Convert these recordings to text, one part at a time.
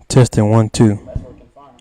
Testing 1 2. That's working fine.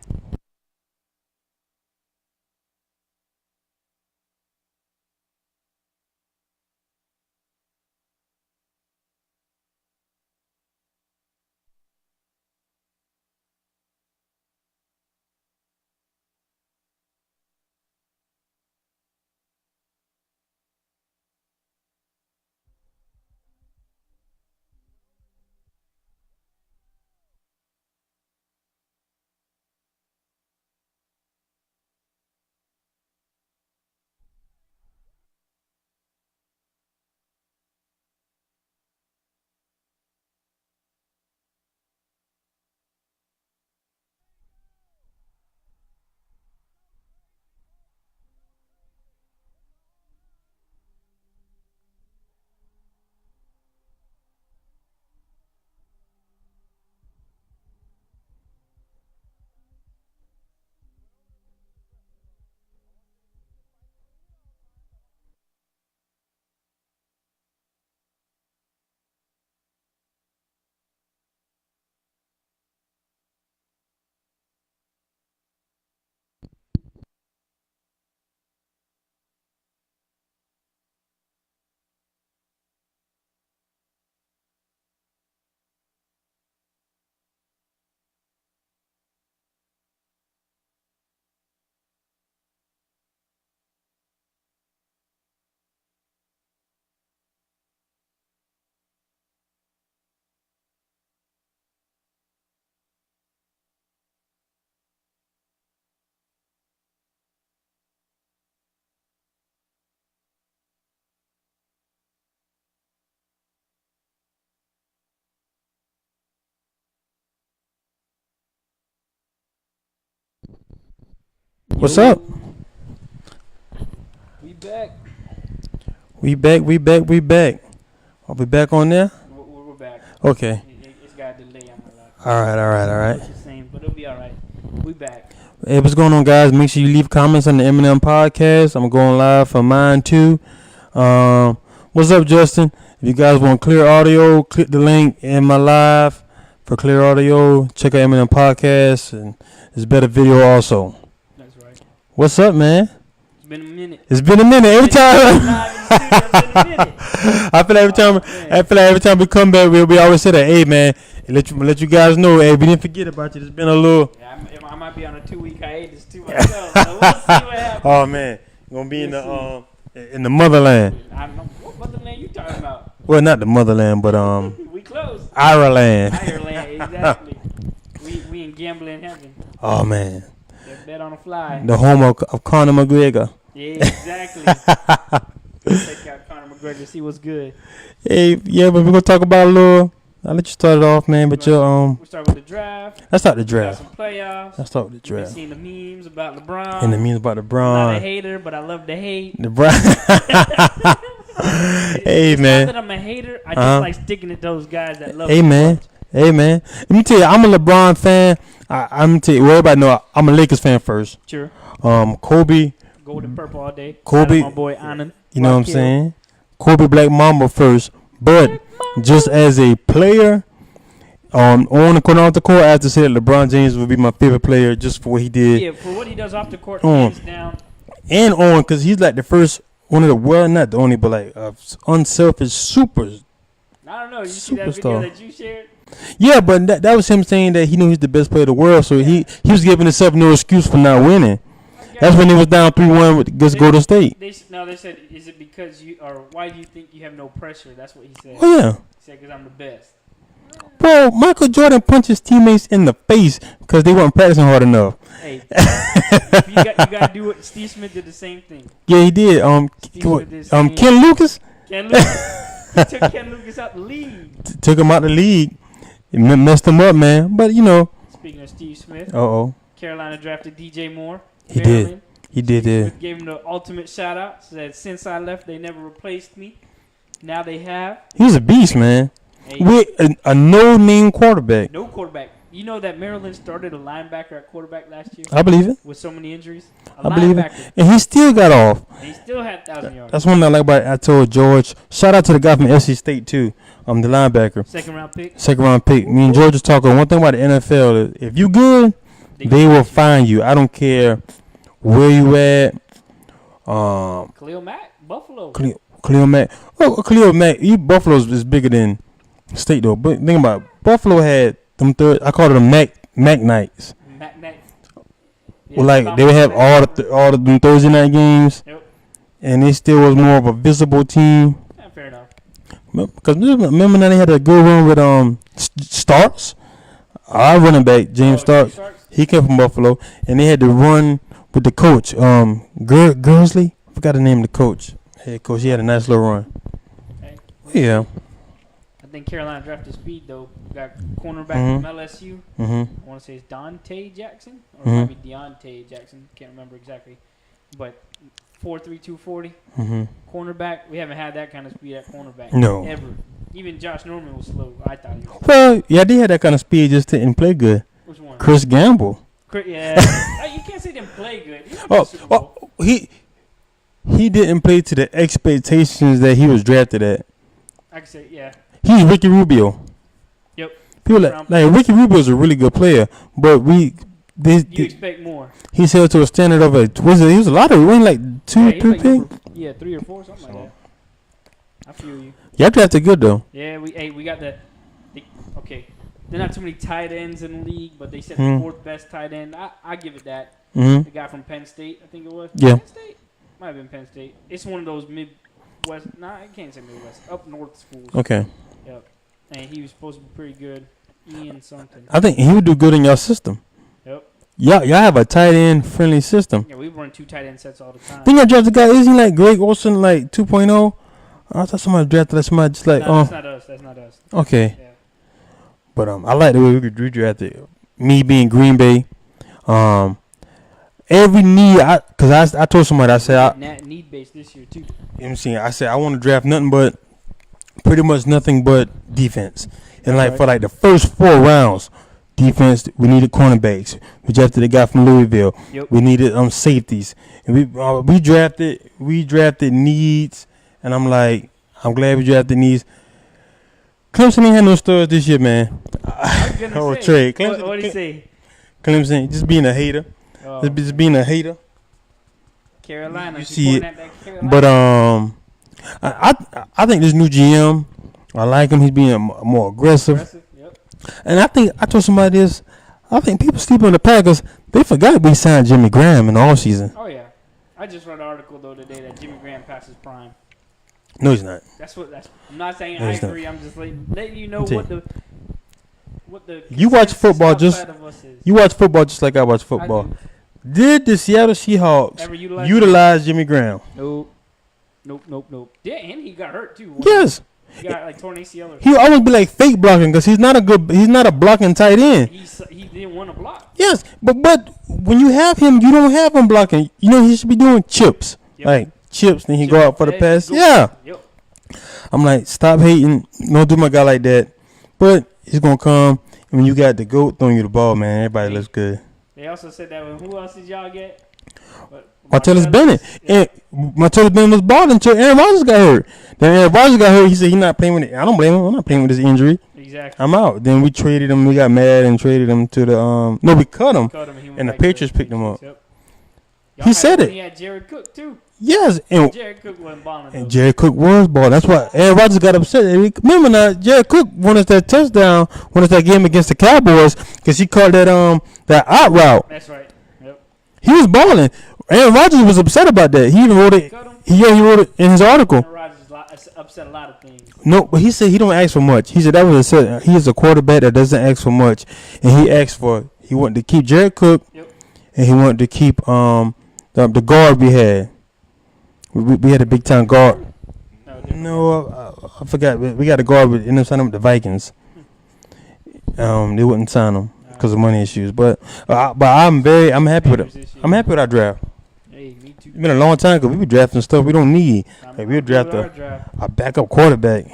What's up? We back. We back. Are we back on there? We're back. Okay. It's got a delay on my laptop. Alright. It's the same, but it'll be alright. We back. Hey, what's going on, guys? Make sure you leave comments on the Eminem podcast. I'm going live for mine too. What's up, Justin? If you guys want clear audio, click the link in my live for clear audio. Check out Eminem podcast, and there's better video also. That's right. What's up, man? It's been a minute. It's been a minute. Every time. I feel like every time we come back, we always say that, hey, man, let you guys know, hey, we didn't forget about you. It's been a little. Yeah, I might be on a 2-week hiatus too myself. So we'll see what happens. Oh man, you're gonna be in the motherland. I don't know what motherland you talking about. Well, not the motherland, but We close. Ireland. Ireland, exactly. we in gambling heaven. Oh man, Bet on the fly. the home of Conor McGregor. Yeah, exactly. Take out Conor McGregor, see what's good. Hey, yeah, but we're gonna talk about a little. I'll let you start it off, man. But we start with the draft. let's start the We got draft. some playoffs. Let's start with the We've draft. seen the memes about LeBron. And the memes about I'm not a LeBron. hater, but I love to hate. LeBron. Hey It's man. not that I'm a hater. I just Uh-huh. like sticking to those guys that love. Hey him man. much. Hey man. Let me tell you, I'm a LeBron fan. I'm gonna tell you, well, everybody know I'm a Lakers fan first. Sure. Kobe. Gold and purple all day. Kobe- Shout out my boy Anand. You know what I'm Rock Hill. saying? Kobe Black Mamba first, but just as a player, on and off the court, I have to say that LeBron James would be my favorite player just for what he did, Yeah, for what he does off the court, Mm. hands down. and on because he's like the first one of the not the only, but like unselfish supers. I don't know. You see that Superstar. video that you shared? Yeah, but that was him saying that he knew he's the best player in the world, so he was giving himself no excuse for not winning. That's when he was down 3-1 against Golden State. They said, is it because you, or why do you think you have no pressure? That's what he said. Oh yeah. He said, because I'm the best. Bro, Michael Jordan punched his teammates in the face because they weren't practicing hard enough. Hey, you got to do it. Steve Smith did the same thing. Yeah, he did. Steve Smith did the same. Ken Lucas Ken Lucas. He took Ken Lucas out the league. took him out the league. It messed him up, man. But you know. Speaking of Steve Smith, Carolina drafted DJ Moore. He Maryland. did. He did. Steve Yeah. Smith gave him the ultimate shout out. Said, since I left, they never replaced me. Now they have. He was a beast, man. Hey, With a no-name quarterback. no quarterback. You know that Maryland started a linebacker at quarterback last year I believe it. with so many injuries. I believe it. Linebacker. And he still got off. He still had 1,000 yards. That's one thing I like about it. I told George. Shout out to the guy from SC State too. The linebacker. Second round pick. Second round pick. Me and George was talking. One thing about the NFL is if you good, they will find you. I don't care where you at. Khalil Mack, Buffalo. Khalil Mack. Oh, Khalil Mack. Buffalo is bigger than State though. But think about it. Buffalo had them third. I call it them Mac nights. Mack. Yeah, Well, like they would have all the them Thursday night games, Yep. and it still was more of a visible team. Yeah, fair enough. Because remember now they had a good run with Starks. Our running back James Starks. He came from Buffalo, and they had to run with the coach, Gursley. I forgot the name of the coach. Head coach. He had a nice little run. Okay. Yeah. I think Carolina drafted speed though. Got cornerback Mhm. from LSU. Mhm. I want to say it's Dante Jackson or Mhm. it might be Deontay Jackson. Can't remember exactly, but 4'3", 240 Mhm. cornerback. We haven't had that kind of speed at cornerback No. ever. Even Josh Norman was slow. I thought he was. Well, yeah, they had that kind of speed, just didn't play good. Which one? Chris Gamble. Yeah. You can't say didn't play good. He went to the Super Bowl. He didn't play to the expectations that he was drafted at. I could say yeah. He's Ricky Rubio. Yep. People like Ricky Rubio is a really good player, but You expect more. he's held to a standard of he was a lottery. He wasn't like two he pick. yeah, 3 or 4, something like that. I feel you. Y'all drafted good though. Yeah, we got okay. There are not too many tight ends in the league, but they said Mhm. the 4th best tight end. I give it that. Mm-hmm. The guy from Penn State, I think it was. Yeah. Penn State? Might have been Penn State. It's one of those Midwest. Nah, I can't say Midwest. Up north schools. Okay. Yep. And he was supposed to be pretty good. Ian something. I think he would do good in your system. Yep. Y'all have a tight end friendly system. Yeah, we run 2 tight end sets all the time. Think I drafted the guy? Isn't he like Greg Olson like 2.0? I thought somebody drafted like somebody just like That's not us. That's not us. Okay. Yeah. But I like the way we redrafted. Me being Green Bay, every need because I told somebody I said need based this year too. I said I want to draft nothing but pretty much nothing but defense. And like Right. for like the first 4 rounds, defense we needed cornerbacks. We drafted a guy from Louisville. Yep. We needed safeties, and we drafted needs. And I'm like, I'm glad we drafted needs. Clemson ain't had no studs this year, man. I was gonna Oh, say. Trey. Clemson, What did he say? Clemson just being a hater. Just being a hater. Carolina. You She see pointing at that Carolina. But I think this new GM, I like him. He's being more aggressive. Yep. And I told somebody this. I think people sleep on the Packers. They forgot we signed Jimmy Graham in the offseason. Oh yeah. I just read an article though today that Jimmy Graham passes prime. No, he's not. I'm not saying No, I he's not. agree. I'm just letting you know Tell what the You watch consensus football just outside of us is. You watch football just like I watch football. I do. Did the Seattle Seahawks Ever utilize Jimmy Graham? Nope. Yeah, and he got hurt too. Yes. He got like torn ACL or He almost be like fake blocking because he's not a blocking tight end. he didn't want to block. Yes, but when you have him, you don't have him blocking. You know he should be doing chips, Yep. like chips. Then he go out for the Yeah, pass. go. Yeah, Yep. I'm like, stop hating. Don't do my guy like that. But he's gonna come, and when you got the GOAT throwing you the ball, man, everybody looks good. They also said that when who else did y'all get? Martellus Bennett. Yeah. And Martellus Bennett was balling until Aaron Rodgers got hurt. Then Aaron Rodgers got hurt. He said he's not playing with it. I don't blame him. I'm not playing with this injury. Exactly. I'm out. Then we traded him. We got mad and traded him to the we cut him. Cut him, he went And the back to Patriots picked him up. Yep. He said it. He had Jared Cook too. Yes, and Jared Cook wasn't balling. And Jared Cook was balling. That's why Aaron Rodgers got upset. Remember now, Jared Cook won us that touchdown, won us that game against the Cowboys because he called that out route. That's right. Yep. He was balling. Aaron Rodgers was upset about that. He even wrote it. Cut him. He wrote it in his article. Aaron Rodgers upset a lot of things. No, but he said he don't ask for much. He said that was he is a quarterback that doesn't ask for much, and he wanted to keep Jared Cook, Yep. and he wanted to keep the guard we had. We had a big time guard. No, I forgot. We got a guard with and signed him with the Vikings. They wouldn't sign him because of money issues. But I'm happy with it. I'm happy with our draft. Hey, me too. It's been a long time because we be drafting stuff we don't need. Like we'll draft a backup quarterback.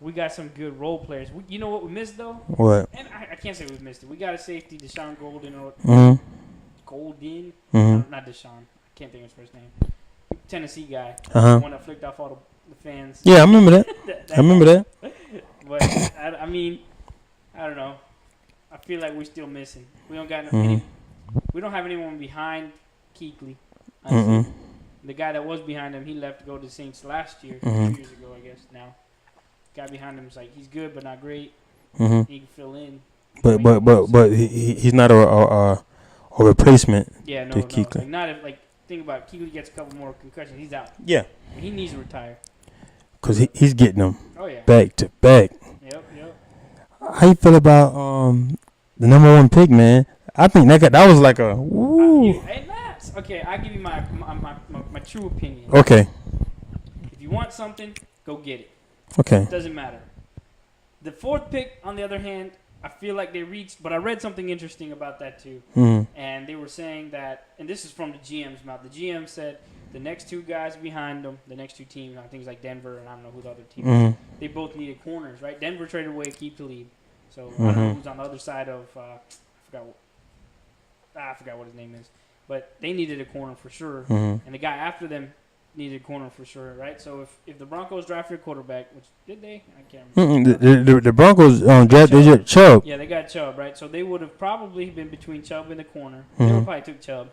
we got some good role players. You know what we missed though? What? And I can't say we missed it. We got a safety, Deshaun Golden or Golden. Not Deshaun. I can't think of his first name. Tennessee guy. The one that flicked off all the fans. Yeah, I remember that. I remember that. But I mean, I don't know. I feel like we're still missing. We don't got we don't have anyone behind Kuechly. The guy that was behind him, he left to go to the Saints last year, 2 years ago, I guess. Now, guy behind him is like he's good but not great. He can fill in. But he's not a replacement. Yeah, no. Like not if think about it, Kuechly gets a couple more concussions, he's out. Yeah. He needs to retire. Cause he's getting them. Oh yeah. Back to back. Yep. How you feel about the number 1 pick, man? I think that was like a woo. Hey, Max. Okay, I'll give you my true opinion. Okay. If you want something, go get it. Okay. It doesn't matter. The 4th pick, on the other hand, I feel like they reached, but I read something interesting about that too. And they were saying that, and this is from the GM's mouth. The GM said the next 2 guys behind them, the next 2 teams, I think it's like Denver and I don't know who the other team is, they both needed corners, right? Denver traded away Keith Talib. So I don't know who's on the other side of, I forgot what his name is. But they needed a corner for sure. And the guy after them needed a corner for sure, right? So if the Broncos drafted a quarterback, which did they? I can't remember. The Broncos drafted Chubb. Yeah, they got Chubb, right? So they would have probably been between Chubb and the corner. They would probably took Chubb.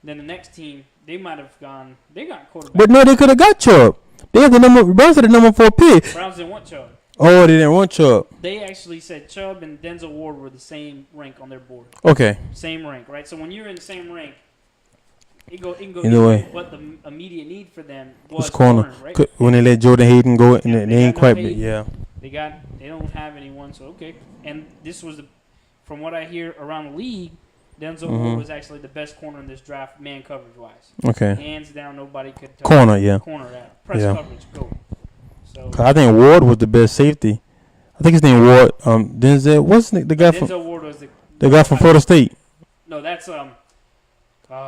Then the next team, they might have gone. They got quarterback. But no, they could have got Chubb. They had the Browns had the number 4 pick. Browns didn't want Chubb. Oh, they didn't want Chubb. They actually said Chubb and Denzel Ward were the same rank on their board. Okay. Same rank, right? So when you're in the same rank, it can go either way. But the immediate need for them was corner, right? When they let Jordan Hayden go, and they ain't quite. Yeah. They don't have anyone, so okay. And this was from what I hear around the league, Denzel Ward was actually the best corner in this draft, man coverage wise. Okay. Hands down, nobody could touch corner that. Press coverage, go. So I think Ward was the best safety. I think his name Ward. Denzel. What's the guy from? Denzel Ward was the guy from Florida State. No, that's oh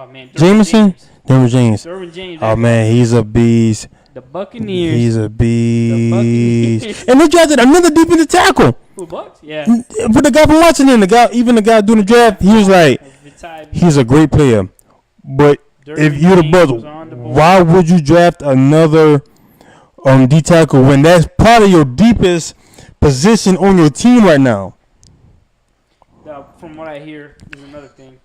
man, Jameson. Derwin James. Derwin James. Oh man, he's a beast. The Buccaneers. He's a beast. And they drafted another defensive tackle. Who, Bucks? Yeah. But the guy from Washington, the guy doing the draft, he was like, he's a great player. But if you're the Bucks, why would you draft another D tackle when that's probably your deepest position on your team right now? From what I hear, there's another thing.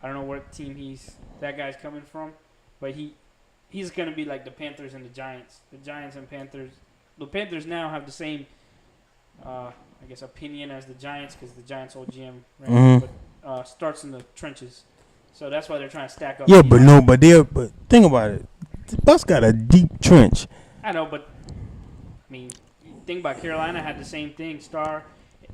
I don't know what team that guy's coming from, but he's going to be like the Panthers and the Giants. The Giants and Panthers. The Panthers now have the same, I guess, opinion as the Giants because the Giants' old GM, right? But starts in the trenches. So that's why they're trying to stack up. Yeah, but think about it. The Bucks got a deep trench. I know, but I mean, think about Carolina had the same thing.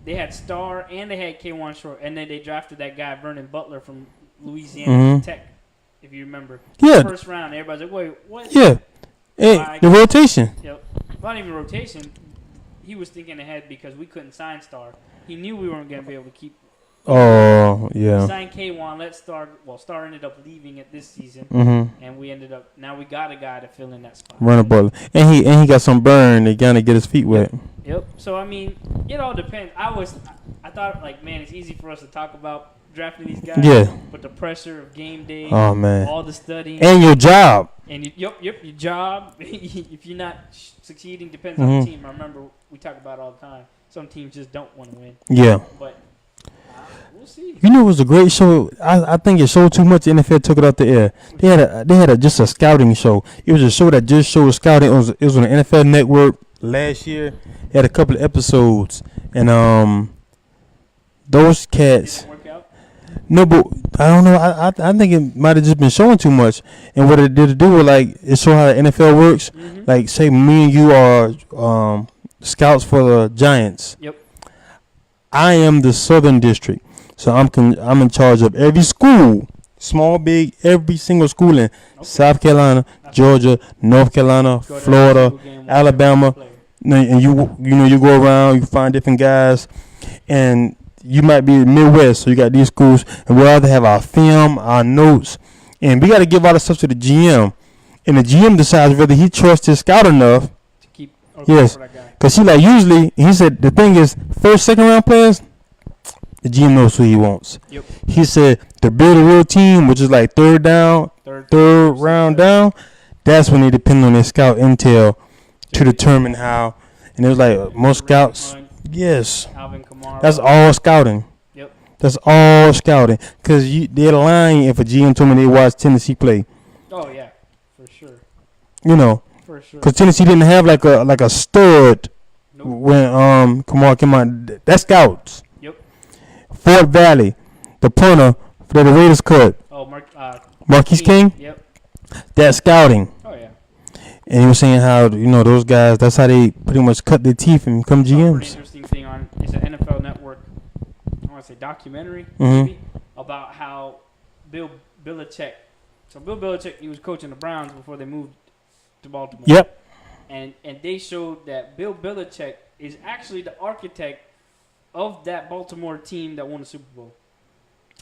They had Star and they had K1 Short, and then they drafted that guy Vernon Butler from Louisiana Tech, if you remember. Yeah. First round, everybody's like, "Wait, what?" Yeah. Hey, the rotation. Yep. Not even rotation. He was thinking ahead because we couldn't sign Star. He knew we weren't going to be able to keep. Oh, yeah. Sign K1, let Star. Well, Star ended up leaving it this season, and we ended up. Now we got a guy to fill in that spot. Vernon Butler, and he got some burn. They gotta get his feet wet. Yep. So I mean, it all depends. I thought like, man, it's easy for us to talk about drafting these guys. Yeah. But the pressure of game day. Oh man. All the studying. And your job. And your job. If you're not succeeding, depends on the team. I remember we talk about it all the time. Some teams just don't want to win. Yeah. But we'll see. You know, it was a great show. I think it showed too much. The NFL took it off the air. They had just a scouting show. It was a show that just showed scouting. It was on the NFL Network last year. They had a couple of episodes, and those cats. Didn't work out? No, but I don't know. I think it might have just been showing too much. And what it did to do was like it showed how the NFL works. Like say me and you are scouts for the Giants. Yep. I am the Southern District, so I'm in charge of every school, small, big, every single school in South Carolina, Georgia, North Carolina, Florida, Alabama. And you go around, you find different guys, and you might be in Midwest, so you got these schools, and we either have our film, our notes, and we got to give all the stuff to the GM, and the GM decides whether he trusts his scout enough Okay, Yes. for that guy. Because usually, he said the thing is, first, second round players, the GM knows who he wants. Yep. He said to build a real team, which is like third round down, that's when they depend on their scout intel to determine how. And it was like most scouts, yes, Alvin Kamara. that's all scouting. Yep. That's all scouting. Because they're lying if a GM told me they watched Tennessee play. Oh yeah, for sure. You know, For sure. because Tennessee didn't have like a stud Nope. when Kamara came out. That's scouts. Yep. Fort Valley, the punter that the Raiders cut, Oh, Marquise King, Yep. that's scouting. Oh yeah. And he was saying how those guys, that's how they pretty much cut their teeth and become Pretty GMs. interesting thing on it's an NFL Network. I want to say documentary Mhm. maybe, about how Bill Belichick. So Bill Belichick, he was coaching the Browns before they moved to Baltimore. Yep. And they showed that Bill Belichick is actually the architect of that Baltimore team that won the Super Bowl.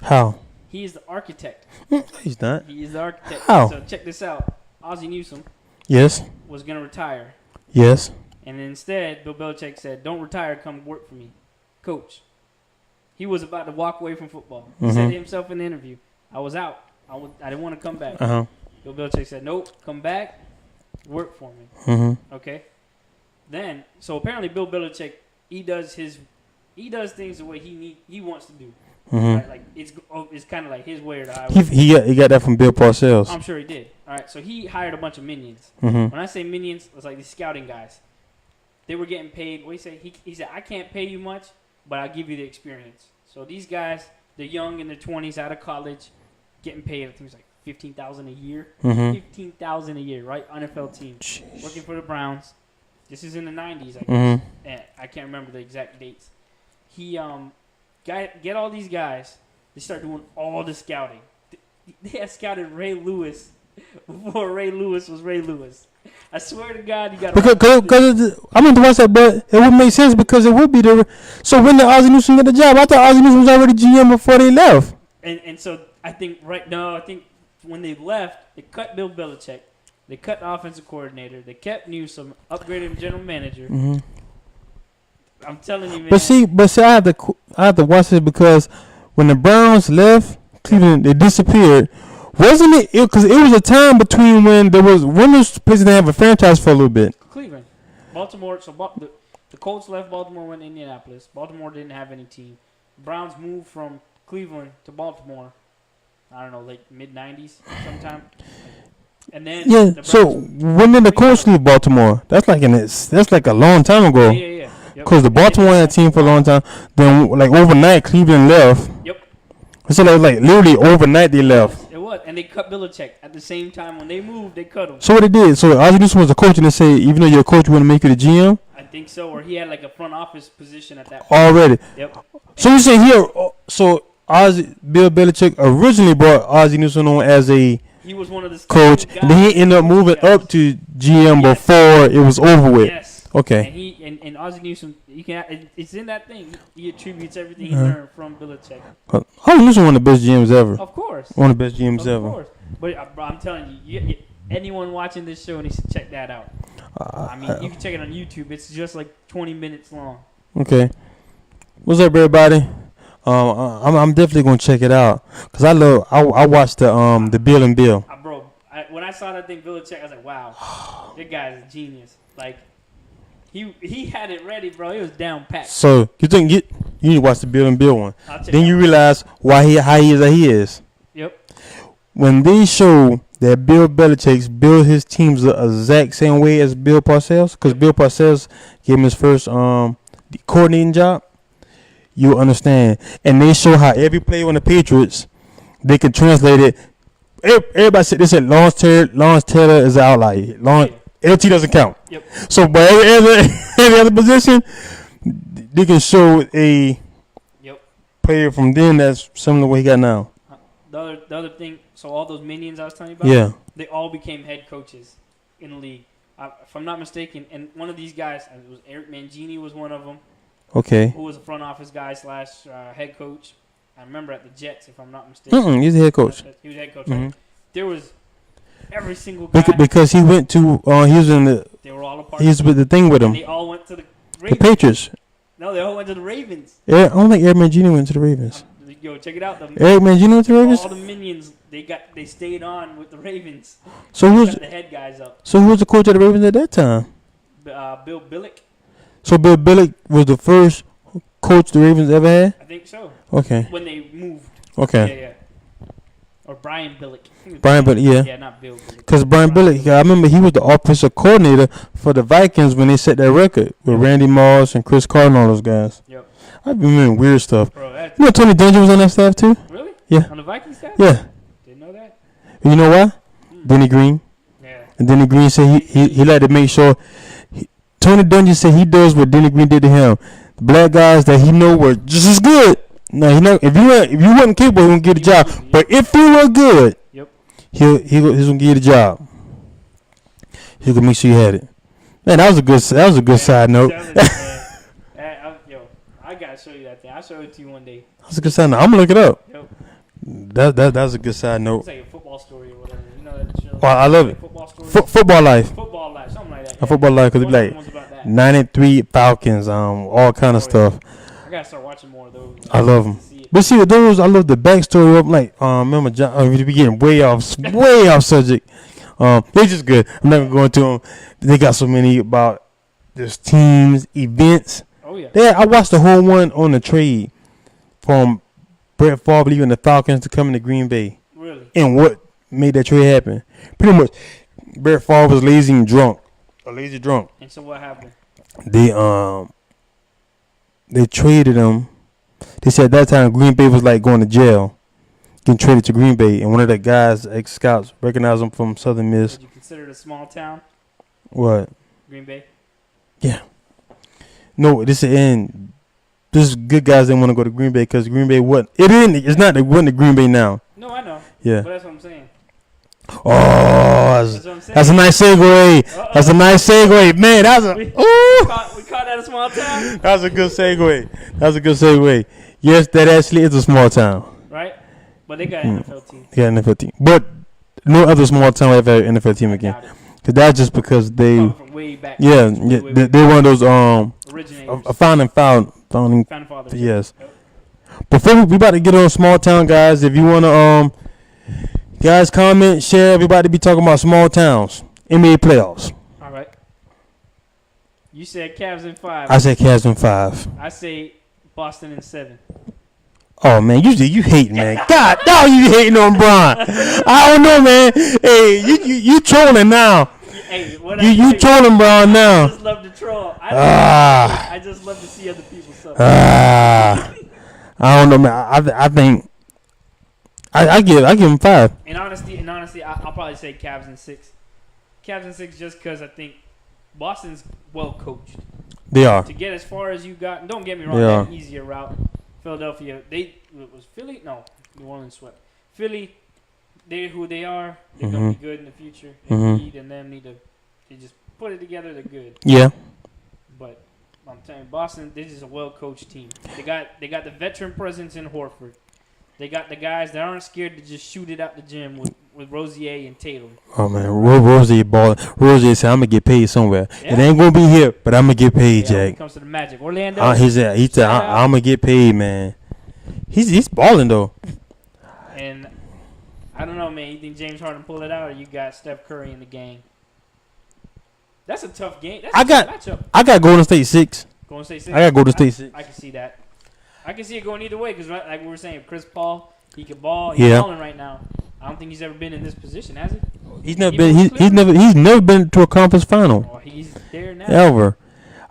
How? He is the architect. He's not. He is the architect. How? So check this out. Ozzie Newsome Yes. was going to retire. Yes. And instead, Bill Belichick said, "Don't retire, come work for me. Coach." He was about to walk away from football. He said to himself in the interview, "I was out. I didn't want to come back." Uh-huh. Bill Belichick said, "Nope, come back, work for me." Mm-hmm. Okay? Then, so apparently Bill Belichick, he does things the way he wants to do. Mm-hmm. Right? Like it's kind of like his way or the highway. He got that from Bill Parcells. I'm sure he did. All right, so he hired a bunch of minions. Mm-hmm. When I say minions, it's like these scouting guys. They were getting paid. What do you say? He said, "I can't pay you much, but I'll give you the experience." So these guys, they're young in their 20s, out of college, getting paid. I think it was like $15,000 a year. Mm-hmm. $15,000 a year, right? NFL team, working for the Browns. This is in the 90s, I guess. Mm-hmm. And I can't remember the exact dates. He get all these guys. They start doing all the scouting. They had scouted Ray Lewis before Ray Lewis was Ray Lewis. I swear to God, you got Because I mean to watch that, but it would make sense because it would be the. So when did Ozzie Newsome get the job? I thought Ozzie Newsome was already GM before they left. And so I think I think when they left, they cut Bill Belichick. They cut the offensive coordinator. They kept Newsome, upgraded him general manager. Mm-hmm. I'm telling you, man. But see, I have to watch this because when the Browns left Cleveland, they disappeared. Wasn't it? Because it was a time between when was places that have a franchise for a little bit. Cleveland, Baltimore. So the Colts left Baltimore, went to Indianapolis. Baltimore didn't have any team. Browns moved from Cleveland to Baltimore. I don't know, like mid '90s sometime. And then Yeah. So when did the Colts leave Baltimore? That's like a long time ago. Yeah. Because the Baltimore had a team for a long time. Then like overnight, Cleveland left. Yep. So like literally overnight they left. It was, and they cut Belichick at the same time when they moved. They cut him. So what they did? So Ozzie Newsome was a coach, and they say even though you're a coach, you want to make you the GM I think so, or he had like a front office position at that point. already. Yep. So you say here? So Bill Belichick originally brought Ozzie Newsome on as a He was one of the coach, guys. and then he ended up moving up to GM Yes. before it was over with. Yes. Okay. And he and Ozzie Newsome, it's in that thing. He attributes everything he Uh-huh. learned from Belichick. Ozzie Newsome one of the best GMs ever. Of course. One of the best GMs Of ever. course. But I'm telling you, anyone watching this show needs to check that out. I mean, you can check it on YouTube. It's just like 20 minutes long. Okay. What's up, everybody? I'm definitely gonna check it out because I watched the Bill and Bill. Bro, when I saw that thing, Belichick, I was like, wow, that guy's a genius. Like, he had it ready, bro. He was down packed. So you think you need to watch the Bill and Bill one? I'll check Then it you out. realize how he is. Yep. When they show that Bill Belichick built his teams the exact same way as Bill Parcells, because Bill Parcells gave him his first coordinating job, you understand. And they show how every player on the Patriots, they can translate it. Everybody said Lawrence Taylor is an outlier. LT doesn't count. Yep. So, but every other position, they can show a Yep. player from then that's similar to what he got now. The other thing, so all those minions I was telling you about, Yeah. they all became head coaches in the league. If I'm not mistaken, and one of these guys, it was Eric Mangini was one of them, Okay. who was a front office guy / head coach. I remember at the Jets, if I'm not mistaken. He's the head coach. He was head coach. Mhm. Right? There was every single guy. Because he went to he was in the They were were all a part. He's with the thing with him. They all went to the The Ravens. Patriots. No, they all went to the Ravens. Yeah, I don't think Eric Mangini went to the Ravens. Yo, check it out. Eric Mangini went to the Ravens. All the minions, they stayed on with the Ravens. So They who's got the head guys up. who was the coach of the Ravens at that time? Bill Billick, So Bill Billick was the first coach the Ravens ever had. I think so. Okay. When they moved. Okay. Yeah. Or Brian Billick. Brian Billick, yeah. Yeah, not Bill Billick. Because Brian Billick, I remember he was the offensive coordinator for the Vikings when they set that record with Randy Moss and Chris Carter and all those guys. Yep. I've been remembering weird stuff. Bro, that's You know Tony Dungy was on that staff too? really? Yeah. On the Vikings staff? Yeah. Didn't know that. You know why? Denny Green. Yeah. And Denny Green said he like to make sure. Tony Dungy said he does what Denny Green did to him. The black guys that he know were just as good. No, he know if you wasn't capable, he wouldn't get the job. But if you were good, Yep. he's gonna give you the job. He's gonna make sure you had it. Man, that was a good side note. Yo, I gotta show you that thing. I'll show it to you one day. That's a good side note. I'm gonna look it up. Yep. That's a good side note. It's like a football story or whatever. You know that show? Oh, I love it. Football story. Football life. Football life, something like that. A football life, cause it be One of the like ones about that. 93 Falcons, all kind of stuff. I gotta start watching more of those. I love them. See it. But see, with those, I love the backstory of like, remember John, we be getting way off subject. They're just good. I'm not gonna go into them. They got so many about just teams, events. Oh yeah. I watched the whole one on the trade from Brett Favre leaving the Falcons to coming to Green Bay, Really? and what made that trade happen. Pretty much, Brett Favre was lazy and drunk, a lazy drunk. And so what happened? They traded him. They said at that time Green Bay was like going to jail, getting traded to Green Bay, and one of the guys, ex-scouts, recognized him from Southern Miss. Would you consider it a small town, What? Green Bay? No, this is in. This good guys didn't want to go to Green Bay because Green Bay wasn't. It's not. It wasn't the Green Bay now. No, I know. Yeah. But that's what I'm saying. Oh, That's what I'm saying. that's a nice segue. Uh-oh. That's a nice segue, man. That's a. We Ooh. caught that a small town, That's a good segue. That's a good segue. Yes, that actually is a small town. right? But they got an NFL team. Yeah, NFL team, but no other small town ever had an NFL team again. Doubt it. Cause that's just because they, Coming from way back. yeah, Way, yeah, way, they, way they're one of those originators. a founding. Founding fathers. Yes. Yep. Before we about to get on small town, guys, if you wanna guys comment, share. Everybody be talking about small towns, NBA playoffs. All right. You said Cavs in 5. I said Cavs in 5. I say Boston in 7. Oh man, you hating, man. God, dog, you hating on Bron. I don't know, man. Hey, you trolling now. Hey, what You trolling Bron I now. just love to troll. I just love to see other people suffer. I don't know, man. I think I give him 5. In honesty, I'll probably say Cavs in 6. Cavs in 6 just because I think Boston's well coached. They are. To get as far as you got, and don't get me wrong, They they are. had an easier route. Philadelphia, was Philly? No, New Orleans swept. Philly, they're who they are. They're gonna be good in the future. Embiid and them need to they just put it together. They're good. Yeah. But I'm telling you, Boston, this is a well coached team. They got the veteran presence in Horford. They got the guys that aren't scared to just shoot it out the gym with Rozier and Tatum. Oh man, Rozier balling. Rozier said, "I'm gonna get paid somewhere. Yeah. It ain't gonna be here, but I'm gonna get paid, When it Jack." comes to the Magic, Orlando. He said, "I'm gonna get paid, man." He's balling though. And I don't know, man. You think James Harden pull it out, or you got Steph Curry in the gang? That's a tough game. That's a tough matchup. I got Golden State 6. Golden State 6. I got Golden State 6. I can see that. I can see it going either way because, like we were saying, Chris Paul, he can ball. He's Yeah. balling right now. I don't think he's ever been in this position, has he? He's never Even been. with He's never been to a conference final Or he's there now. ever.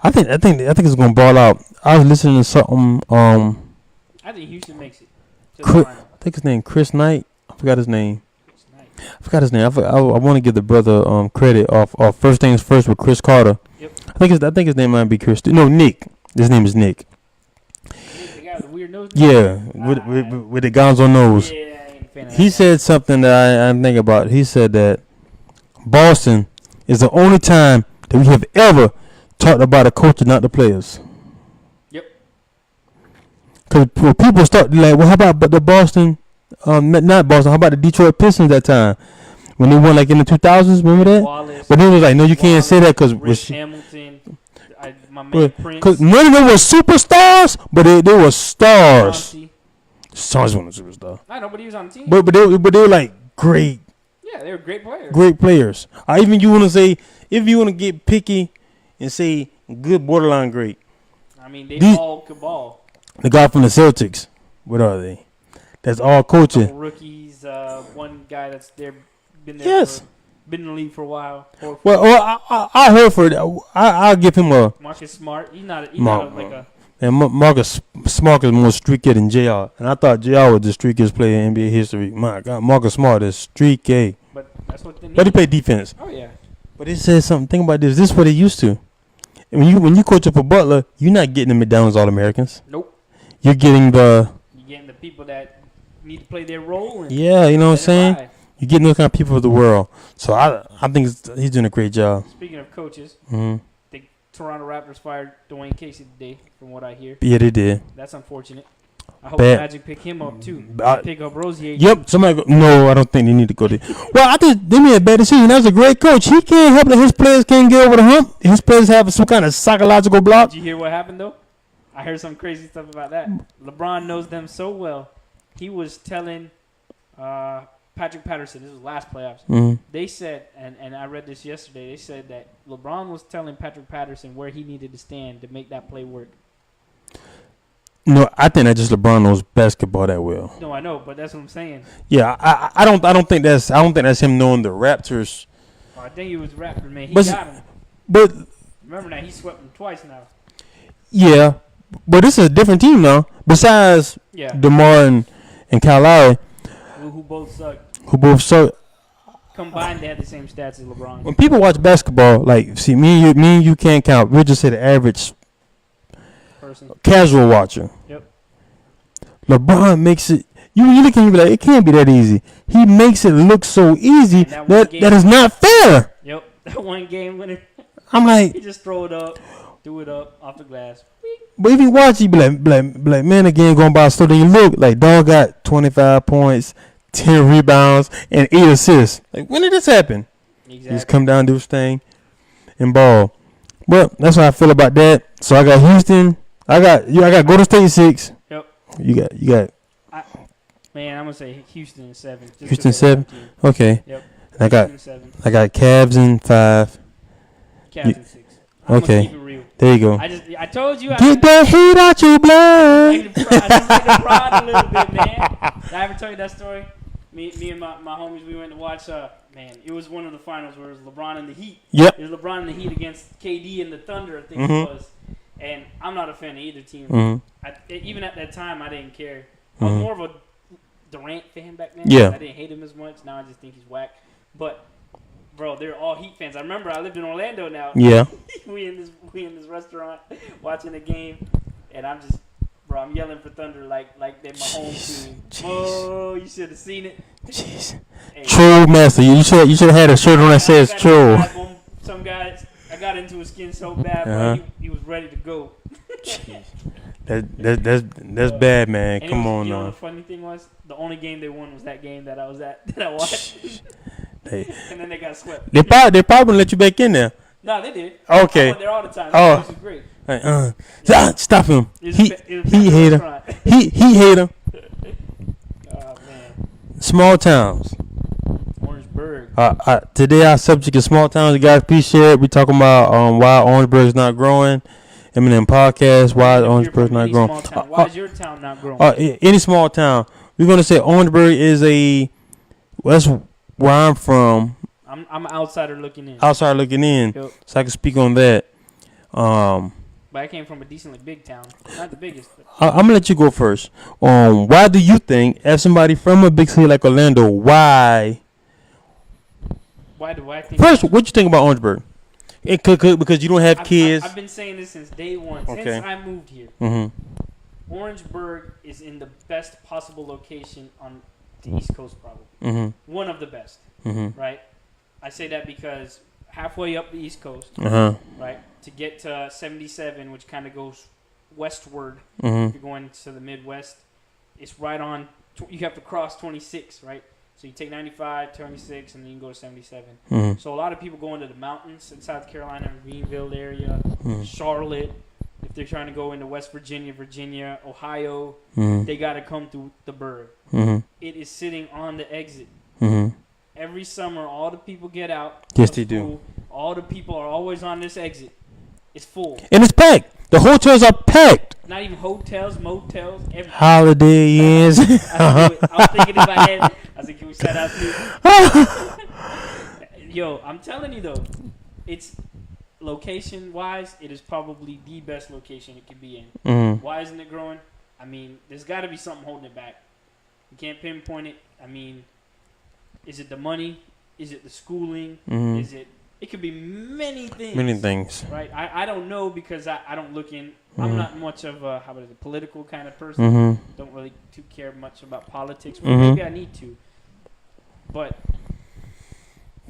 I think it's gonna ball out. I was listening to something. I think Houston makes it to the Chris, final. I think his name Chris Knight. I forgot his name. It's nice. I forgot his name. I want to give the brother credit off First Things First with Chris Carter. Yep. I think his name might be Chris. No, Nick. His name is Nick. The guy with the weird nose. Yeah, with the Gonzo nose. Yeah, I ain't a fan of He that. said something that I think about. He said that Boston is the only time that we have ever talked about a coach and not the players. Yep. Because when people start like, well, how about the Boston, not Boston, how about the Detroit Pistons that time? when they won like in the 2000s. Remember that? Wallace. But they was like, no, you can't Wallace, say that because Rich Hamilton. My man Prince. because none of them were superstars, but they were stars. Chauncey. Stars wasn't a superstar. I know, but he was on the team. But they were like great Yeah, they were great players. great players. Even you want to say, if you want to get picky and say good, borderline great. I mean, they all could ball. The guy from the Celtics, what are they? That's all coaching. Couple rookies, one guy that's there, been there, Yes. been in the league for a while. Well, I heard for it. I'll give him a. Marcus Smart, he's not like a. And Marcus Smart is more streaky than JR. And I thought JR was the streakiest player in NBA history. My God, Marcus Smart is streaky. But that's what they need. But he played defense. Oh yeah. But it says something. Think about this. This is what they used to. And when you coach up a Butler, you're not getting the McDonald's All-Americans. Nope. You're getting You're getting the people that need to play their role. And yeah, you know what I'm let it saying? ride. You're getting those kind of people of the world. So I think he's doing a great job. Speaking of coaches, hmm the Toronto Raptors fired Dwayne Casey today, from what I hear. Yeah, they did. That's unfortunate. I hope Bad. Magic pick him up too. I- Pick up Rozier. Yep. Somebody go, no, I don't think they need to go there. Well, I think they made a bad decision. That was a great coach. He can't help that his players can't get over the hump. His players have some kind of psychological block. Did you hear what happened though? I heard some crazy stuff about that. LeBron knows them so well. He was telling Patrick Patterson, this was last playoffs. hmm They said, and I read this yesterday, they said that LeBron was telling Patrick Patterson where he needed to stand to make that play work. No, I think that just LeBron knows basketball that well. No, I know, but that's what I'm saying. Yeah, I don't think that's him knowing the Raptors. I think he was Raptor, man. He But- got him. But Remember that he swept him twice now. yeah, but this is a different team now. Besides Yeah, DeMar and Kyle Lowry, who both sucked. who both so. Combined, they had the same stats as LeBron. When people watch basketball, like see me and you can't count. We'll just say the average Person. casual watcher. Yep. LeBron makes it. You look at him like it can't be that easy. He makes it look so easy And that one game- that is not fair. Yep. That one game winner. I'm like, He just throw it up, do it up off the glass. but if you watch, you be like, man, again going by slow. Then you look like dog got 25 points, 10 rebounds, and 8 assists. Like when did this happen? Exactly. He's come down, do his thing, and ball. But that's how I feel about that. So I got Houston. I got Golden State 6. Yep. You got Man, I'm gonna say Houston in 7. Just Houston 'cause they're 7? the home team. okay. Yep. And I got Houston in 7. Cavs in 5. Cavs in 6. I'm okay. gonna keep it real. There you go. I told you. Get that heat out your blood. I just like the prod a little bit, man. I haven't told you that story. Me and my homies, we went to watch. Man, it was one of the finals where it was LeBron and the Heat. Yep. It was LeBron and the Heat against KD and the Thunder, I think Mhm. it was. And I'm not a fan of either team. Mm-hmm. Even at that time, I didn't care. I was Mhm. more of a Durant fan back then. Yeah. I didn't hate him as much. Now I just think he's whack. But bro, they're all Heat fans. I remember I lived in Orlando now. Yeah. we in this restaurant watching the game, and I'm yelling for Thunder like they're my home team. Oh, you should have seen it. Jeez. Hey, Troll master. You should have had a shirt on that says troll. Some guys, I got into his skin so bad, Uh-huh. bro, he was ready to go. That's bad, man. And Come it was, on you know, the now. funny thing was, the only game they won was that game that I was at that I watched, Hey, and then they got swept. they probably let you back in there. No, they did. Okay. I went there all the time. Oh. This was great. Like, stop him. It was He it was he a hate him. restaurant. He hate him. Oh man, Small towns. Orangeburg. Today our subject is small towns. You guys, please share it. We talking about why Orangeburg is not growing. Eminem podcast. Why If you're Orangeburg from not any growing? small town, why is your town not growing? Any small town. We're gonna say Orangeburg is that's where I'm from. I'm an outsider looking in. Outside looking in, Yep. so I can speak on that. But I came from a decently big town, not the biggest. But I'm gonna let you go first. Why do you think, as somebody from a big city like Orlando, why? why do I think? First, what you think about Orangeburg? It could because you don't have kids. I've been saying this since day one. Okay. Since I moved here, Mm-hmm. Orangeburg is in the best possible location on the East Coast, probably Mm-hmm. one of the best. Mm-hmm. Right? I say that because halfway up the East Coast, Uh-huh. right, to get to 77, which kind of goes westward. Mm-hmm. If you're going to the Midwest, it's right on. You have to cross 26, right? So you take 95, 26, and then you go to 77. Mm-hmm. So a lot of people go into the mountains in South Carolina, Greenville area, Charlotte. If they're trying to go into West Virginia, Ohio, they got to come through the burg. It is sitting on the exit. Every summer, all the people get out. Yes, they do. All the people are always on this exit. It's full. And it's packed. The hotels are packed. Not even hotels, motels, everything. Holiday Inns. I was thinking if I had, I was like, can we shout out to? Yo, I'm telling you though, it's location-wise, it is probably the best location it could be in. Why isn't it growing? I mean, there's got to be something holding it back. You can't pinpoint it. I mean, is it the money? Is it the schooling? Is it? It could be many things. Many things. Right? I don't know because I don't look in. I'm not much of a political kind of person. Don't really too care much about politics. Well, maybe I need to. But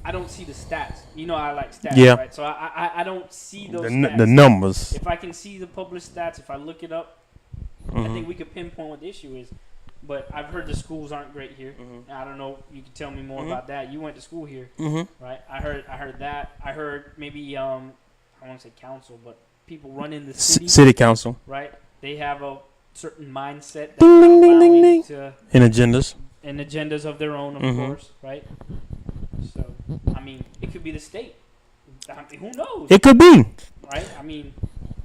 I don't see the stats. You know I like stats, right? So I don't see those stats. The numbers. If I can see the published stats, if I look it up, I think we could pinpoint what the issue is. But I've heard the schools aren't great here. I don't know. You can tell me more about that. You went to school here, right? I heard that. I heard maybe I want to say council, but people running the city. City council, right? They have a certain mindset that's ding, ding, ding, ding. to And agendas. and agendas of their own, of course, right? So I mean, it could be the state. I mean, who knows? It could be. Right? I mean,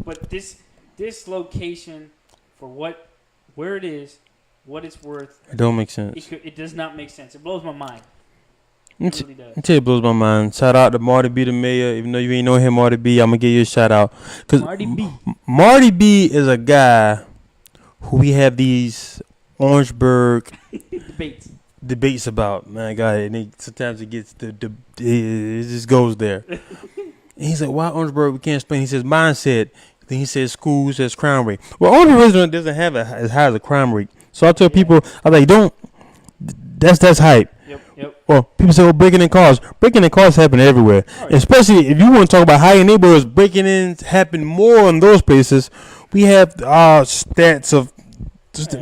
but this location for where it is. What it's worth. It don't make sense. It does not make sense. It blows my mind. It really does. It blows my mind. Shout out to Marty B, the mayor. Even though you ain't know him, Marty B, I'm going to give you a shout out. Cause Marty B is a guy who we have these Orangeburg debates about. Man, God, and sometimes it gets, it just goes there. And he's like, why Orangeburg? We can't explain. He says, mindset. Then he says schools, says crime rate. Well, Orangeburg doesn't have as high as a crime rate. So I tell people, I'm like, that's hype. Yep. Well, people say, breaking in cars. Breaking in cars happen everywhere. Oh, yeah. Especially if you want to talk about high neighborhoods, breaking in happen more in those places. We have stats of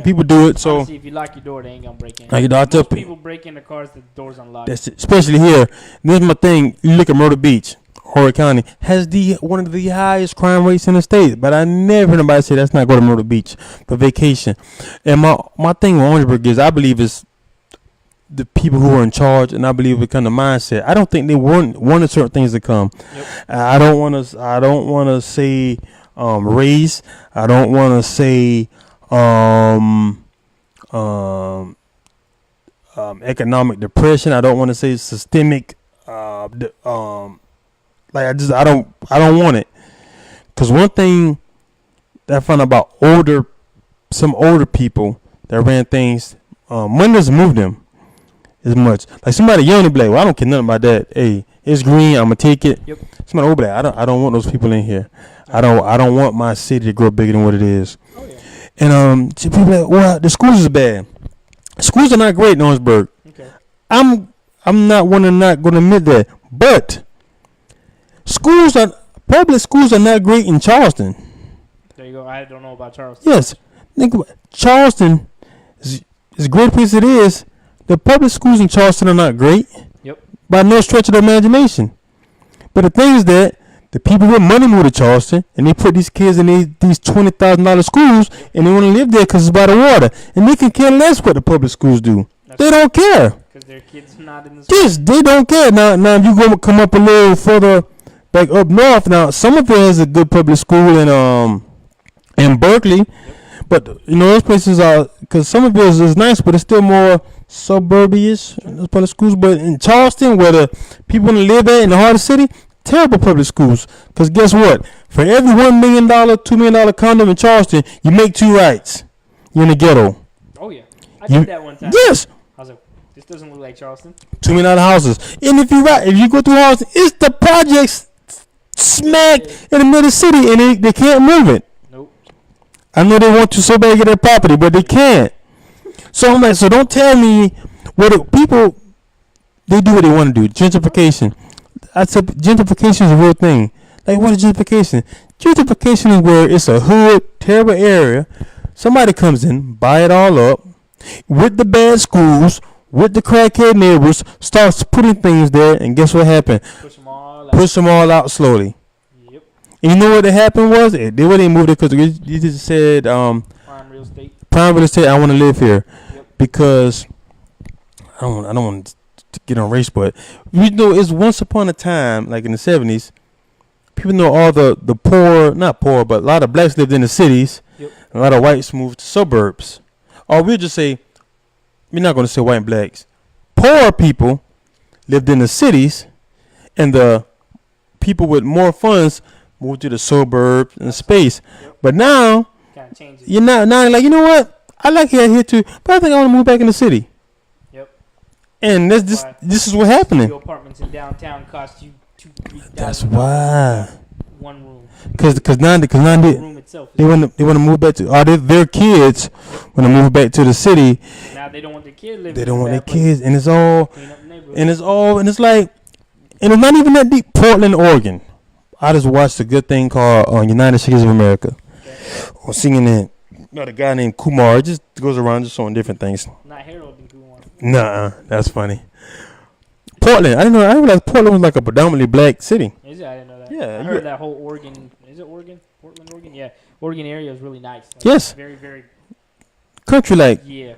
people do it. So honestly, if you lock your door, they ain't gonna break in. Most people break into cars, the door's unlocked. That's it. Especially here. This is my thing. You look at Myrtle Beach. Horry County has one of the highest crime rates in the state, but I never heard anybody say that's not going to Myrtle Beach for vacation. And my thing with Orangeburg is I believe it's the people who are in charge, and I believe it kind of mindset. I don't think they wanted certain things to come. I don't want to say race. I don't want to say economic depression. I don't want to say systemic. Like I don't want it, cause one thing that I found about some older people that ran things, money doesn't move them as much. Like somebody young, they be like, well, I don't care nothing about that. Hey, it's green, I'm gonna take it. Yep. Somebody old, I don't want those people in here. I don't want my city to grow bigger than what it is. Oh, yeah. And people like, well, the schools is bad. Schools are not great in Orangeburg. Okay. I'm not gonna admit that, but public schools are not great in Charleston. There you go. I don't know about Charleston. Yes. Think about Charleston is a great place it is. The public schools in Charleston are not great. Yep. By no stretch of the imagination. But the thing is that the people with money move to Charleston and they put these kids in these $20,000 schools and they want to live there because it's by the water. And they can care less what the public schools do. They don't care. Because their kids not in the school. Yes, they don't care. Now if you go come up a little further back up north, now Somerville has a good public school in Berkeley. Yep. But those places are, because Somerville is nice, but it's still more suburbish, those public schools. But in Charleston, where the people want to live at in the heart of the city, terrible public schools. Because guess what? For every $1 million, $2 million condo in Charleston, you make 2 rights. You're in the ghetto. Oh yeah, I did that one time. Yes. I was like, this doesn't look like Charleston. $2 million houses, and if you go through houses, it's the projects smack in the middle of the city, and they can't move it. Nope. I know they want to so bad get their property, but they can't. So I'm like, so don't tell me people, they do what they want to do. Gentrification. I said gentrification is a real thing. Like, what is gentrification? Gentrification is where it's a hood, terrible area. Somebody comes in, buy it all up, with the bad schools, with the crackhead neighbors, starts putting things there, and guess what happened? Push them all out. Push them all out slowly. Yep. And you know what happened was? They wouldn't move it because you just said, Prime real estate. prime real estate, I want to live here. Yep. Because I don't want to get on race, but you know, it's once upon a time, like in the 70s, people know all the poor, not poor, but a lot of blacks lived in the cities. Yep. And a lot of whites moved to suburbs. Or we'll just say, we're not going to say white and blacks. Poor people lived in the cities, and the people with more funds moved to the suburbs and space. Yep. But now, Kind of changes. you're now like, you know what? I like it here too, but I think I want to move back in the city. Yep. And this is what's happening. Your apartments in downtown cost you $2,000-$3,000. That's why. One room. Cause now The they room itself. want to move back to, or their kids want to move back to the city. Now they don't want their kids living. They don't in want their bad places. kids, and it's all, Clean up the neighborhood. and it's like, and it's not even that deep. Portland, Oregon. I just watched a good thing called United States of America. Okay. Or singing it. Not a guy named Kumar. It just goes around just showing different things. Not Harold and Kumar. Nah, that's funny. Portland. I didn't realize Portland was like a predominantly black city. Is it? I didn't know that. Yeah, I you- heard that whole Oregon. Is it Oregon? Portland, Oregon. Yeah, Oregon area is really nice. Like, Yes. Very, very. Country like, Yeah.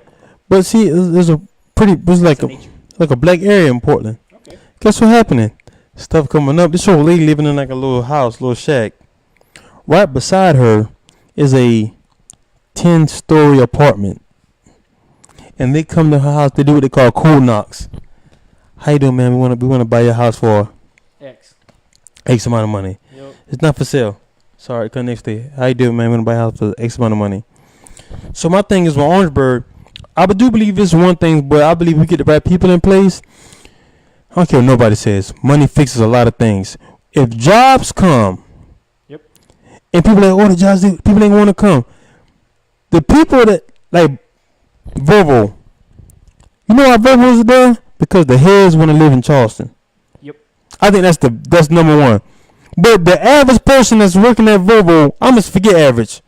but see, there's a pretty, there's like Some a nature. black area in Portland. Okay. Guess what happening? Stuff coming up. This old lady living in like a little house, little shack. Right beside her is a 10-story apartment. And they come to her house. They do what they call cool knocks. How you doing, man? We want to buy your house for X. X amount of money. Yep. It's not for sale. Sorry, come next day. How you doing, man? We want to buy a house for X amount of money. So my thing is with Orangeburg, I do believe it's one thing, but I believe we get the right people in place. I don't care what nobody says. Money fixes a lot of things. If jobs come, Yep. and people like, oh, the jobs, people ain't want to come. The people that like Volvo, you know why Volvo is there? Because the heads want to live in Charleston. Yep. I think that's number one. But the average person that's working at Volvo, I'm gonna forget average.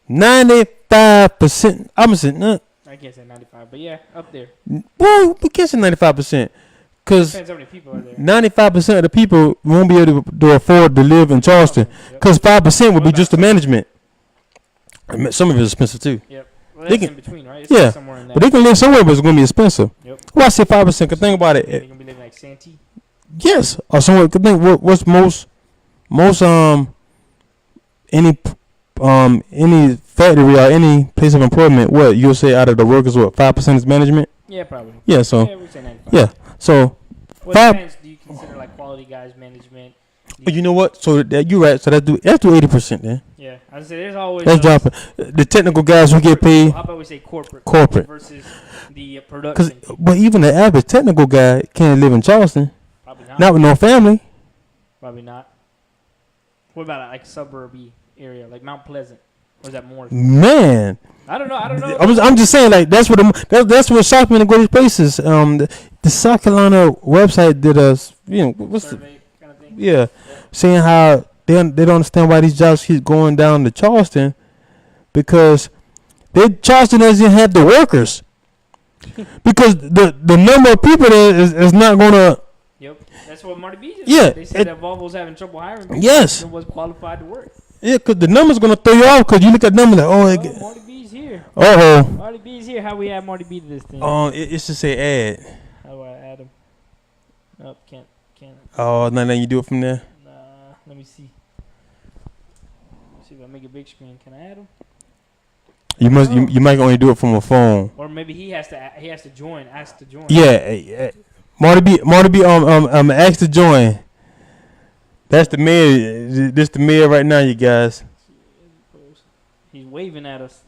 95%. I'm gonna say, nah, I can't say 95, but yeah, up there. well, we can't say 95%, cause Depends how many people are there. 95% of the people won't be able to afford to live in Charleston. Yep. Cause 5% would be just the management. Some of it is expensive too. Yep. Well, They that's can- in between, right? It's yeah, like somewhere in that. But they can live somewhere, but it's gonna be expensive. Yep. Well, I say 5%. Cause think about They it. can be living like Santee. Yes, or somewhere. Cause think what's most any factory or any place of employment, what you'll say out of the workers, what 5% is management? Yeah, probably. Yeah, so Yeah, we say 95. yeah, so What five- depends? Do you consider like quality guys management? but you know what? So that you're right. So let's do 80% then. Yeah, I would say there's always. Let's drop it. The technical guys who get paid. How about we say corporate? Corporate. versus the Cause, production. but even the average technical guy can't live in Charleston, Probably not. not with no family. Probably not. What about like suburby area, like Mount Pleasant? Or is that more? Man, I don't know. I'm just saying like that's what that's what shocked me in the greatest places. The South Carolina website did us, what's the, Survey kind of thing. yeah, saying how they don't understand why these jobs keep going down to Charleston, because Charleston doesn't have the workers. Because the number of people there is not gonna. Yep, that's what Marty B just Yeah, said. They said that Volvo's having trouble hiring people. Yes. who was qualified to work. Yeah, because the number's gonna throw you off. Because you look at numbers like, Oh, Marty B's here. oh, Marty B's here. How we add Marty B to this thing? it should say ad. How do I add him? Nope, can't. Oh, now you do it from there. Nah, let me see. See if I make a big screen. Can I add him? You might only do it from a phone. Or maybe he has to join. Ask to join. Yeah, Marty B, asked to join. That's the mayor. This the mayor right now, you guys. He's waving at us,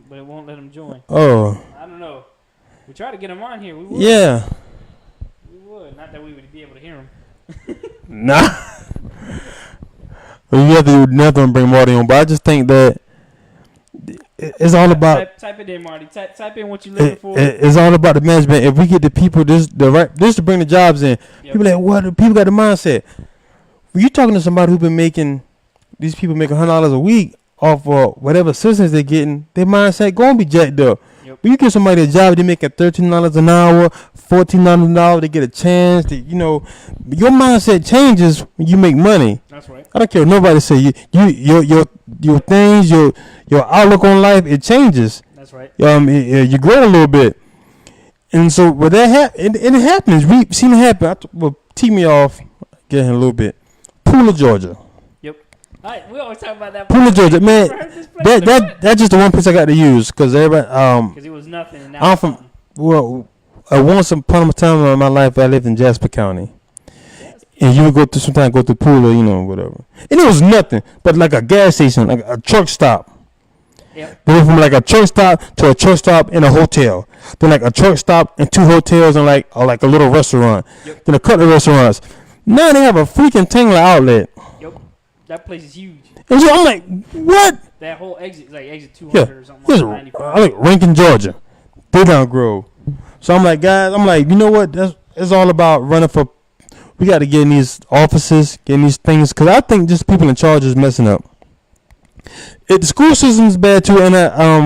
but it won't let him join. Oh, I don't know. We try to get him on here. We would. yeah. We would. Not that we would be able to hear him. Nah. Well, you have to do nothing to bring Marty on, but I just think that it's all about. Type it in, Marty. Type in what you're looking for. It's all about the management. If we get the people this to bring the jobs in, Yep. people like what? People got the mindset. When you talking to somebody who been making, these people make $100 a week off whatever assistance they're getting, their mindset gonna be jacked up. Yep. But you give somebody a job, they make $13 an hour, $14 an hour, they get a chance. Your mindset changes when you make money. That's right. I don't care what nobody say. Your things, your outlook on life, it changes. That's right. You grow a little bit, and so when that it happens. We've seen it happen. Tee me off, get in a little bit. Pooler, Georgia. Yep. All right, we always talk about that. Pooler, Georgia, man. That's just the one place I got to use because everybody. Because it was nothing. And now I'm it's from. something. Well, once upon a time in my life, I lived in Jasper County. And you would go through Pooler, whatever. And it was nothing but like a gas station, like a truck stop. Yep. They went from like a truck stop to a truck stop and a hotel. Then like a truck stop and 2 hotels and like a little restaurant. Yep. Then a couple of restaurants. Now they have a freaking Tingler outlet. Yep. That place is huge. And so I'm like, what? That whole exit is like exit 200 or something. Yes, Like 95. I like Rankin, Georgia. They down Grove. So I'm like, guys, you know what? It's all about running for. We got to get in these offices, getting these things, because I think just people in charge is messing up. The school system's bad too, and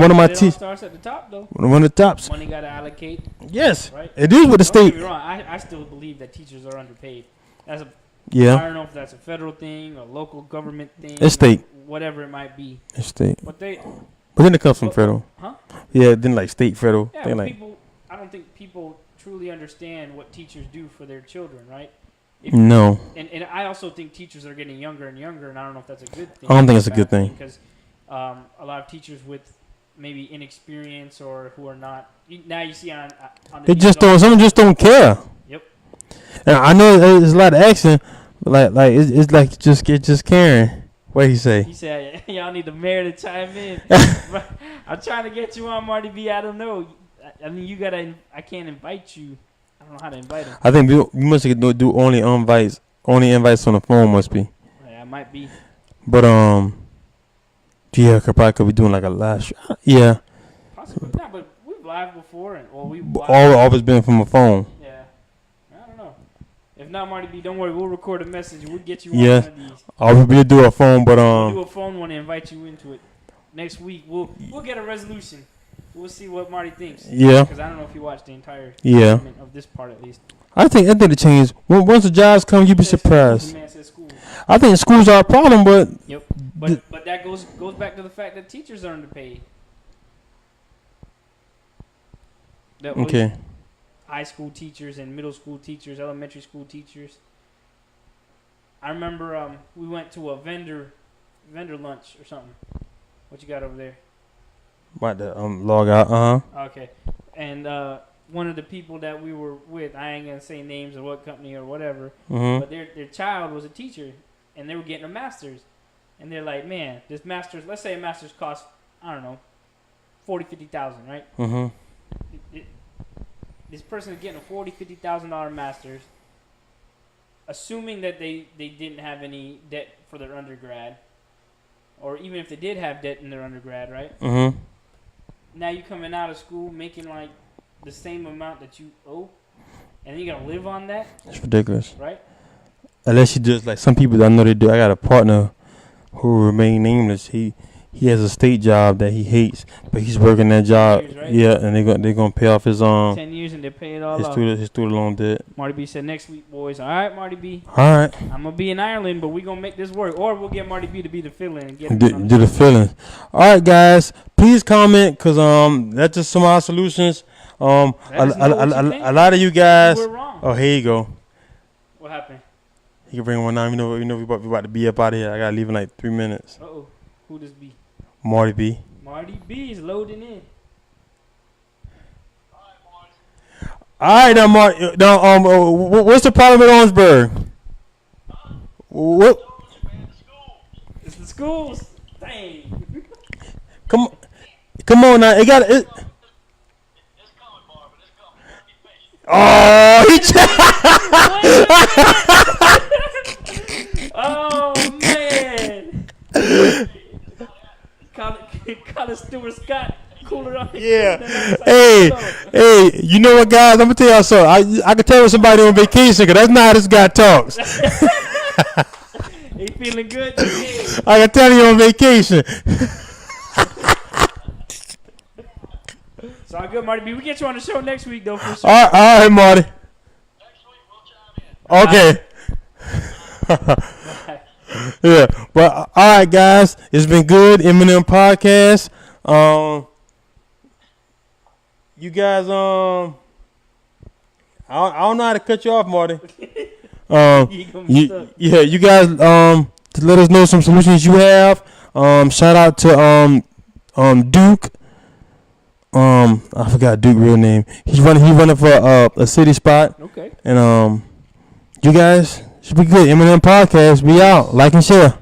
one of my teachers. Starts at the top though. One of the tops. Money got to allocate. Yes, right. It is with the Don't state. get me wrong. I still believe that teachers are underpaid. I Yeah, don't know if that's a federal thing, a local government thing, it's state. whatever it might be. It's state. But But then it comes from federal. Huh? Yeah, then like state, federal. Yeah, They but like I don't think people truly understand what teachers do for their children, right? no. And I also think teachers are getting younger and younger, and I don't know if that's a good thing. I don't think it's a bad good thing. because a lot of teachers with maybe inexperience or who are not now you see on the They news just all- don't. Some just don't care. Yep. And I know there's a lot of action, but like it's like just caring. What he say? He said, "Y'all need the mayor to chime in." I'm trying to get you on, Marty B. I don't know. I mean, you gotta. I can't invite you. I don't know how to invite him. I think we must do only invites. Only invites on the phone must be. Yeah, I might be. But yeah, could be doing like a live show. Yeah, Possibly. Nah, but we've live before, we've live. always been from a phone. Yeah. I don't know. If not, Marty B, don't worry. We'll record a message. We'll get you Yeah. on one of these. All we really do a phone, but We'll do a phone one and invite you into it. Next week, we'll get a resolution. We'll see what Marty thinks. yeah, Because I don't know if you watched the entire Yeah. segment of this part at least. I think the change. Once the jobs come, you'll be The surprised. man said school. I think schools are a problem, but Yep. But that goes back to the fact that teachers are underpaid. That was okay. high school teachers and middle school teachers, elementary school teachers. I remember we went to a vendor lunch or something. What you got over there? About to log out. Okay. And one of the people that we were with, I ain't gonna say names or what company or whatever, but their child was a teacher, and they were getting a master's, and they're like, man, this master's. Let's say a master's costs, I don't know, $40,000-$50,000, right? This person is getting a $40,000-$50,000 master's, assuming that they didn't have any debt for their undergrad, or even if they did have debt in their undergrad, right? Now you coming out of school making like the same amount that you owe, and you gotta live on that, It's ridiculous. right? Unless you just like some people I know they do. I got a partner who will remain nameless. He has a state job that he hates, but he's working that job. Years, right? Yeah, and they're gonna pay off his 10 years and they pay it all off. his student loan debt. Marty B said next week, boys. All right, Marty B. All right, I'm gonna be in Ireland, but we gonna make this work, or we'll get Marty B to be the fill-in and get him on do the feelings. All right, guys, please comment because that's just some of our solutions. Let us know what you think. A lot of you guys. We're wrong. Oh, here you go. What happened? You can bring one now. You know we about to be up out of here. I gotta leave in like 3 minutes. Uh-oh. Who this be? Marty B. Marty B is loading in. All right, now, Marty. Now, what's the problem with Orangeburg? What? It's the schools. Dang. Come on now. It got it. Oh, Oh man. Call Stuart Scott. Cooler on. yeah. Hey, you know what, guys? I'm gonna tell y'all something. I can tell when somebody on vacation because that's not how this guy talks. He feeling good today. I can tell you on vacation. It's all good, Marty B. We get you on the show next week, though, for sure. All right, Marty. Next week we'll chime in. Okay. Yeah, but all right, guys, it's been good. Eminem podcast. You guys, I don't know how to cut you off, Marty. You guys, to let us know some solutions you have. Shout out to Duke. I forgot Duke's real name. He's running for a city spot. Okay. And you guys should be good. Eminem podcast. Be out. Like and share.